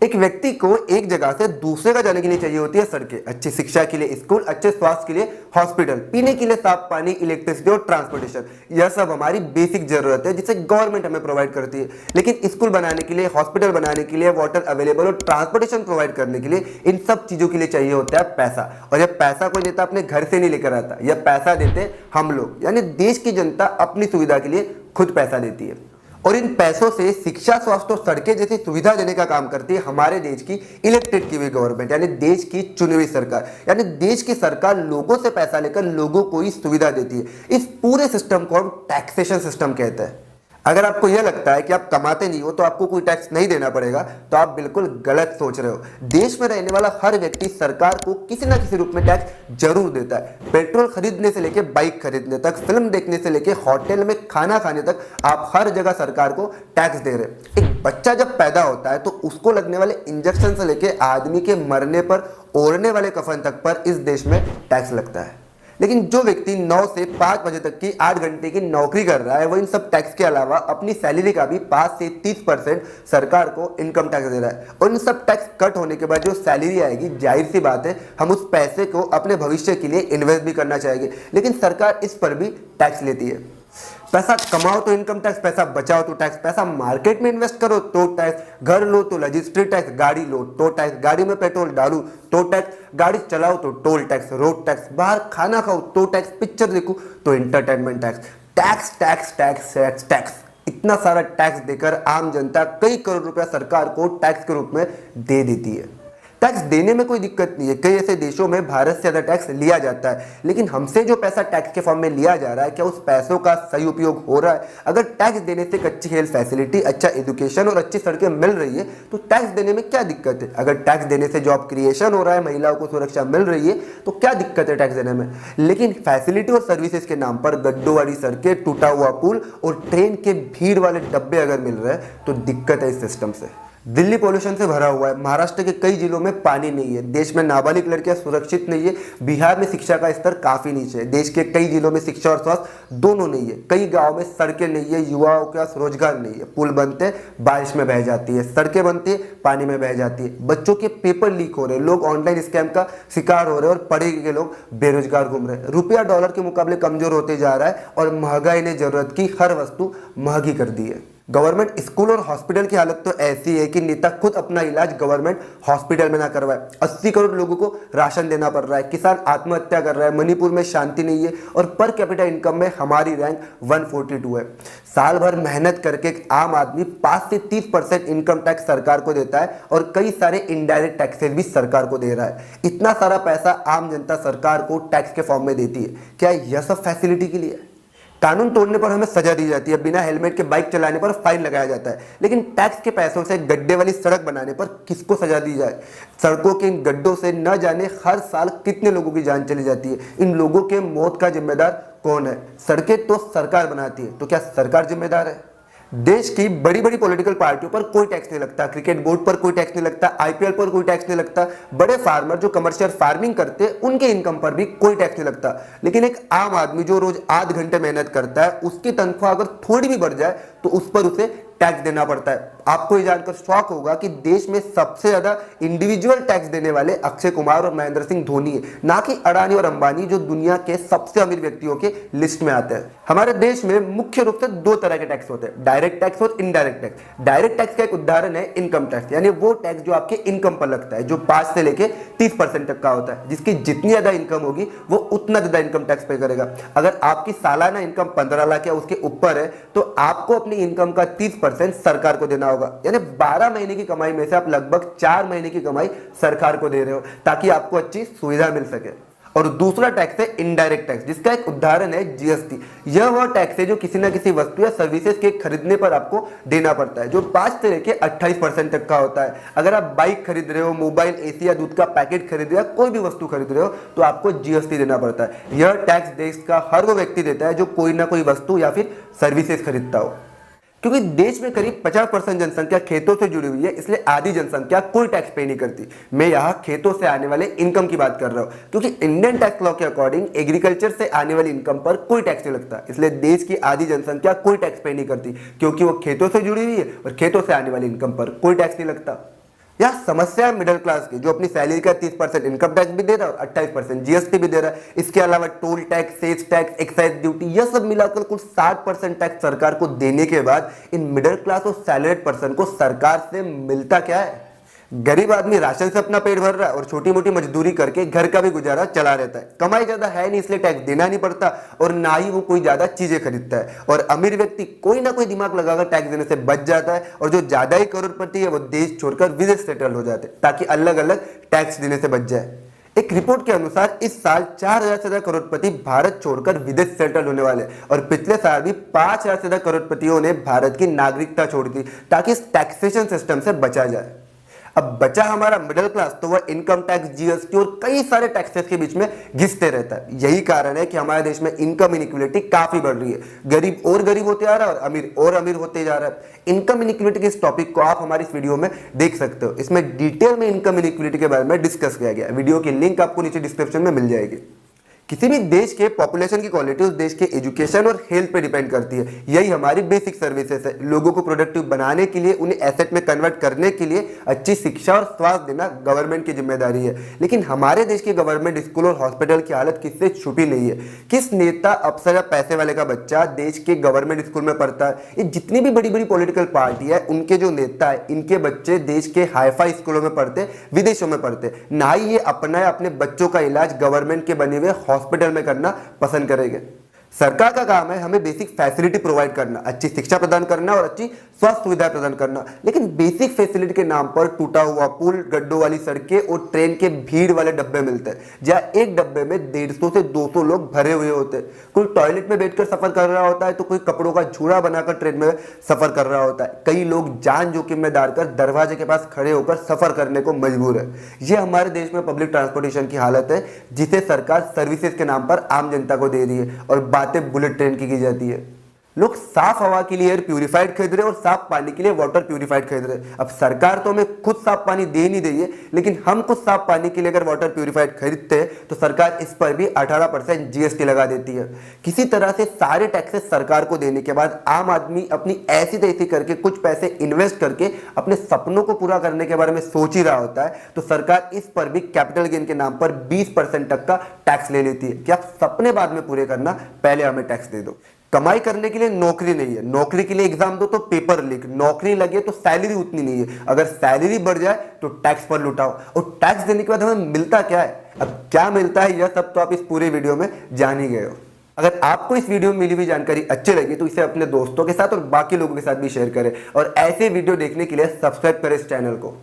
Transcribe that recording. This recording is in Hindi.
एक व्यक्ति को एक जगह से दूसरे जगह जाने के लिए चाहिए होती है सड़कें, अच्छी शिक्षा के लिए स्कूल, अच्छे स्वास्थ्य के लिए हॉस्पिटल, पीने के लिए साफ पानी, इलेक्ट्रिसिटी और ट्रांसपोर्टेशन। यह सब हमारी बेसिक जरूरत है जिसे गवर्नमेंट हमें प्रोवाइड करती है। लेकिन स्कूल बनाने के लिए, हॉस्पिटल बनाने के लिए, वाटर अवेलेबल और ट्रांसपोर्टेशन प्रोवाइड करने के लिए, इन सब चीजों के लिए चाहिए होता है पैसा। और यह पैसा कोई नेता अपने घर से नहीं लेकर आता, यह पैसा देते हम लोग, यानी देश की जनता अपनी सुविधा के लिए खुद पैसा देती है। और इन पैसों से शिक्षा, स्वास्थ्य और सड़कें जैसी सुविधा देने का काम करती है हमारे देश की इलेक्टेड की हुई गवर्नमेंट, यानी देश की चुनी हुई सरकार। यानी देश की सरकार लोगों से पैसा लेकर लोगों को ही सुविधा देती है। इस पूरे सिस्टम को हम टैक्सेशन सिस्टम कहते हैं। अगर आपको यह लगता है कि आप कमाते नहीं हो तो आपको कोई टैक्स नहीं देना पड़ेगा, तो आप बिल्कुल गलत सोच रहे हो। देश में रहने वाला हर व्यक्ति सरकार को किसी ना किसी रूप में टैक्स जरूर देता है। पेट्रोल खरीदने से लेकर बाइक खरीदने तक, फिल्म देखने से लेकर होटल में खाना खाने तक, आप हर जगह सरकार को टैक्स दे रहे हैं। एक बच्चा जब पैदा होता है तो उसको लगने वाले इंजेक्शन से लेकर आदमी के मरने पर, ओढ़ने वाले कफन तक पर इस देश में टैक्स लगता है। लेकिन जो व्यक्ति 9 से 5 बजे तक की 8 घंटे की नौकरी कर रहा है, वो इन सब टैक्स के अलावा अपनी सैलरी का भी 5 से 30% सरकार को इनकम टैक्स दे रहा है। और इन सब टैक्स कट होने के बाद जो सैलरी आएगी, जाहिर सी बात है हम उस पैसे को अपने भविष्य के लिए इन्वेस्ट भी करना चाहेंगे। लेकिन सरकार इस पर भी टैक्स लेती है। पैसा कमाओ तो इनकम टैक्स, पैसा बचाओ तो टैक्स, पैसा मार्केट में इन्वेस्ट करो तो टैक्स, घर लो तो रजिस्ट्री टैक्स, गाड़ी लो तो टैक्स, गाड़ी में पेट्रोल डालू तो टैक्स, गाड़ी चलाओ तो टोल टैक्स, रोड टैक्स, बाहर खाना खाओ तो टैक्स, पिक्चर देखो तो entertainment tax. Tax tax tax tax tax, इतना सारा टैक्स देकर आम जनता कई करोड़ रुपया सरकार को टैक्स के रूप में दे देती है। टैक्स देने में कोई दिक्कत नहीं है, कई ऐसे देशों में भारत से ज़्यादा टैक्स लिया जाता है। लेकिन हमसे जो पैसा टैक्स के फॉर्म में लिया जा रहा है, क्या उस पैसों का सही उपयोग हो रहा है? अगर टैक्स देने से एक अच्छी हेल्थ फैसिलिटी, अच्छा एजुकेशन और अच्छी सड़कें मिल रही है तो टैक्स देने में क्या दिक्कत है? अगर टैक्स देने से जॉब क्रिएशन हो रहा है, महिलाओं को सुरक्षा मिल रही है तो क्या दिक्कत है टैक्स देने में? लेकिन फैसिलिटी और सर्विसेज के नाम पर गड्ढों वाली सड़कें, टूटा हुआ पुल और ट्रेन के भीड़ वाले डब्बे अगर मिल रहे हैं तो दिक्कत है इस सिस्टम से। दिल्ली पोल्यूशन से भरा हुआ है, महाराष्ट्र के कई जिलों में पानी नहीं है, देश में नाबालिग लड़कियां सुरक्षित नहीं है, बिहार में शिक्षा का स्तर काफी नीचे है, देश के कई जिलों में शिक्षा और स्वास्थ्य दोनों नहीं है, कई गांव में सड़कें नहीं है, युवाओं के पास रोजगार नहीं है, पुल बनते बारिश में बह जाती है, सड़कें बनती है पानी में बह जाती है, बच्चों के पेपर लीक हो रहे हैं, लोग ऑनलाइन स्कैम का शिकार हो रहे हैं और पढ़े लिखे लोग बेरोजगार घूम रहे हैं, रुपया डॉलर के मुकाबले कमजोर होते जा रहा है और महंगाई ने जरूरत की हर वस्तु महंगी कर दी है। गवर्नमेंट स्कूल और हॉस्पिटल की हालत तो ऐसी है कि नेता खुद अपना इलाज गवर्नमेंट हॉस्पिटल में ना करवाए। 80 करोड़ लोगों को राशन देना पड़ रहा है, किसान आत्महत्या कर रहा है, मणिपुर में शांति नहीं है और पर कैपिटा इनकम में हमारी रैंक 142 है। साल भर मेहनत करके एक आम आदमी 5 से 30% इनकम टैक्स सरकार को देता है और कई सारे इनडायरेक्ट टैक्सेस भी सरकार को दे रहा है। इतना सारा पैसा आम जनता सरकार को टैक्स के फॉर्म में देती है। क्या यह सब फैसिलिटी के लिए? कानून तोड़ने पर हमें सजा दी जाती है, बिना हेलमेट के बाइक चलाने पर फाइन लगाया जाता है, लेकिन टैक्स के पैसों से गड्ढे वाली सड़क बनाने पर किसको सजा दी जाए? सड़कों के इन गड्ढों से न जाने हर साल कितने लोगों की जान चली जाती है। इन लोगों के मौत का जिम्मेदार कौन है? सड़कें तो सरकार बनाती है, तो क्या सरकार जिम्मेदार है? देश की बड़ी बड़ी पॉलिटिकल पार्टियों पर कोई टैक्स नहीं लगता, क्रिकेट बोर्ड पर कोई टैक्स नहीं लगता, आईपीएल पर कोई टैक्स नहीं लगता, बड़े फार्मर जो कमर्शियल फार्मिंग करते हैं उनके इनकम पर भी कोई टैक्स नहीं लगता। लेकिन एक आम आदमी जो रोज 8 घंटे मेहनत करता है, उसकी तनख्वाह अगर थोड़ी भी बढ़ जाए तो उस पर उसे टैक्स देना पड़ता है। आपको ये जानकर शॉक होगा कि देश में सबसे ज्यादा इंडिविजुअल टैक्स देने वाले अक्षय कुमार और महेंद्र सिंह धोनी है, ना कि अडानी और अंबानी जो दुनिया के सबसे अमीर व्यक्तियों के लिस्ट में आते हैं। हमारे देश में मुख्य रूप से 2 तरह के टैक्स होते हैं, डायरेक्ट टैक्स और इनडायरेक्ट टैक्स। डायरेक्ट टैक्स का एक उदाहरण है इनकम टैक्स, यानी वो टैक्स जो आपके इनकम पर लगता है, जो 5 से लेके 30% तक का होता है। जिसकी जितनी ज्यादा इनकम होगी वो उतना ज्यादा इनकम टैक्स पे करेगा। अगर आपकी सालाना इनकम 15 लाख या उसके ऊपर है तो आपको अपनी इनकम का 30% सरकार को देना होगा। यानी 12 महीने की कमाई में से आप लगभग 4 महीने की कमाई सरकार को दे रहे हो ताकि आपको अच्छी सुविधा मिल सके। और दूसरा टैक्स है इनडायरेक्ट टैक्स, जिसका एक उदाहरण है जीएसटी। यह वह टैक्स है जो किसी ना किसी वस्तु या सर्विसेज के खरीदने पर आपको देना पड़ता है, जो 5 से लेकर 28% तक का होता है। अगर आप बाइक खरीद रहे हो, मोबाइल, एसी या दूध का पैकेट खरीद रहे हो, कोई भी वस्तु खरीद रहे हो तो आपको जीएसटी देना पड़ता है। यह टैक्स देश का हर वो व्यक्ति देता है जो कोई ना कोई वस्तु या फिर सर्विसेज खरीदता हो। क्योंकि देश में करीब 50% जनसंख्या खेतों से जुड़ी हुई है, इसलिए आधी जनसंख्या कोई टैक्स पे नहीं करती। मैं यहाँ खेतों से आने वाले इनकम की बात कर रहा हूँ, क्योंकि इंडियन टैक्स लॉ के अकॉर्डिंग एग्रीकल्चर से आने वाली इनकम पर कोई टैक्स नहीं लगता। इसलिए देश की आधी जनसंख्या कोई टैक्स पे नहीं करती, क्योंकि वो खेतों से जुड़ी हुई है और खेतों से आने वाली इनकम पर कोई टैक्स नहीं लगता। यह समस्या है मिडिल क्लास की, जो अपनी सैलरी का 30% इनकम टैक्स भी दे रहा है और 28% जीएसटी भी दे रहा है। इसके अलावा toll tax, sales tax, excise duty, यह सब मिलाकर कुल 60% टैक्स सरकार को देने के बाद इन मिडिल क्लास और सैलरीड पर्सन को सरकार से मिलता क्या है? गरीब आदमी राशन से अपना पेट भर रहा है और छोटी मोटी मजदूरी करके घर का भी गुजारा चला रहता है। कमाई ज्यादा है नहीं, इसलिए टैक्स देना नहीं पड़ता और ना ही वो कोई ज्यादा चीजें खरीदता है। और अमीर व्यक्ति कोई ना कोई दिमाग लगाकर टैक्स देने से बच जाता है और जो ज्यादा ही करोड़पति है वो देश छोड़कर विदेश सेटल हो जाते हैं ताकि अलग अलग टैक्स देने से बच जाए। एक रिपोर्ट के अनुसार इस साल 4000 से ज्यादा करोड़पति भारत छोड़कर विदेश सेटल होने वाले और पिछले साल भी 5000 से ज्यादा करोड़पतियों ने भारत की नागरिकता छोड़ दी ताकि इस टैक्सेशन सिस्टम से बचा जाए। अब बचा हमारा मिडिल क्लास, तो वह इनकम टैक्स, जीएसटी और कई सारे टैक्सेस के बीच में घिसते रहता है। यही कारण है कि हमारे देश में इनकम इनइक्वालिटी काफी बढ़ रही है। गरीब और गरीब होते जा रहा है और अमीर होते जा रहा है। इनकम इनइक्वालिटी के इस टॉपिक को आप हमारी इस वीडियो में देख सकते हो। इसमें डिटेल में इनकम इनइक्वालिटी के बारे में डिस्कस किया गया। वीडियो की लिंक आपको नीचे डिस्क्रिप्शन में मिल जाएगी। किसी भी देश के पॉपुलेशन की क्वालिटी उस देश के एजुकेशन और हेल्थ पे डिपेंड करती है। यही हमारी बेसिक सर्विसेज है। लोगों को प्रोडक्टिव बनाने के लिए, उन्हें एसेट में कन्वर्ट करने के लिए अच्छी शिक्षा और स्वास्थ्य देना गवर्नमेंट की जिम्मेदारी है। लेकिन हमारे देश के गवर्नमेंट स्कूल और हॉस्पिटल की हालत किससे छुपी नहीं है। किस नेता, अफसर या पैसे वाले का बच्चा देश के गवर्नमेंट स्कूल में पढ़ता है? ये जितनी भी बड़ी बड़ी पॉलिटिकल पार्टी है, उनके जो नेता है, इनके बच्चे देश के हाईफाई स्कूलों में पढ़ते, विदेशों में पढ़ते, ना ही ये अपना अपने बच्चों का इलाज गवर्नमेंट के बने हुए हॉस्पिटल में करना पसंद करेंगे। सरकार का काम है हमें बेसिक फैसिलिटी प्रोवाइड करना, अच्छी शिक्षा प्रदान करना और अच्छी स्वास्थ्य सुविधाएं प्रदान करना। लेकिन बेसिक फैसिलिटी के नाम पर टूटा हुआ पुल, गड्ढों वाली सड़कें और ट्रेन के भीड़ वाले डब्बे मिलते हैं, जहां एक डब्बे में 150 से 200 लोग भरे हुए होते हैं। कोई टॉयलेट में बैठकर सफर कर रहा होता है तो कोई कपड़ों का झूला बनाकर ट्रेन में सफर कर रहा होता है। कई लोग जान जोखिम में डालकर दरवाजे के पास खड़े होकर सफर करने को मजबूर है। यह हमारे देश में पब्लिक ट्रांसपोर्टेशन की हालत है, जिसे सरकार सर्विसेज के नाम पर आम जनता को दे रही है और बातें बुलेट ट्रेन की जाती है। लोग साफ हवा के लिए एयर प्यूरिफाइड खरीद रहे और साफ पानी के लिए वाटर प्यूरिफाइड खरीद रहे। अब सरकार तो हमें खुद साफ पानी दे नहीं रही है, लेकिन हम खुद साफ पानी के लिए अगर वाटर प्यूरिफाइड खरीदते हैं तो सरकार इस पर भी 18% जीएसटी लगा देती है। किसी तरह से सारे टैक्सेस सरकार को देने के बाद आम आदमी अपनी ऐसी तैसी करके कुछ पैसे इन्वेस्ट करके अपने सपनों को पूरा करने के बारे में सोच ही रहा होता है, तो सरकार इस पर भी कैपिटल गेन के नाम पर 20% तक का टैक्स ले लेती है कि आप सपने बाद में पूरे करना, पहले हमें टैक्स दे दो। कमाई करने के लिए नौकरी नहीं है, नौकरी के लिए एग्जाम दो तो पेपर लीक, नौकरी लगे तो सैलरी उतनी नहीं है। अगर सैलरी बढ़ जाए तो टैक्स पर लुटाओ और टैक्स देने के बाद हमें मिलता क्या है? अब क्या मिलता है यह सब तो आप इस पूरे वीडियो में जान ही गए हो। अगर आपको इस वीडियो में मिली हुई जानकारी अच्छी लगी तो इसे अपने दोस्तों के साथ और बाकी लोगों के साथ भी शेयर करें और ऐसे वीडियो देखने के लिए सब्सक्राइब करें इस चैनल को।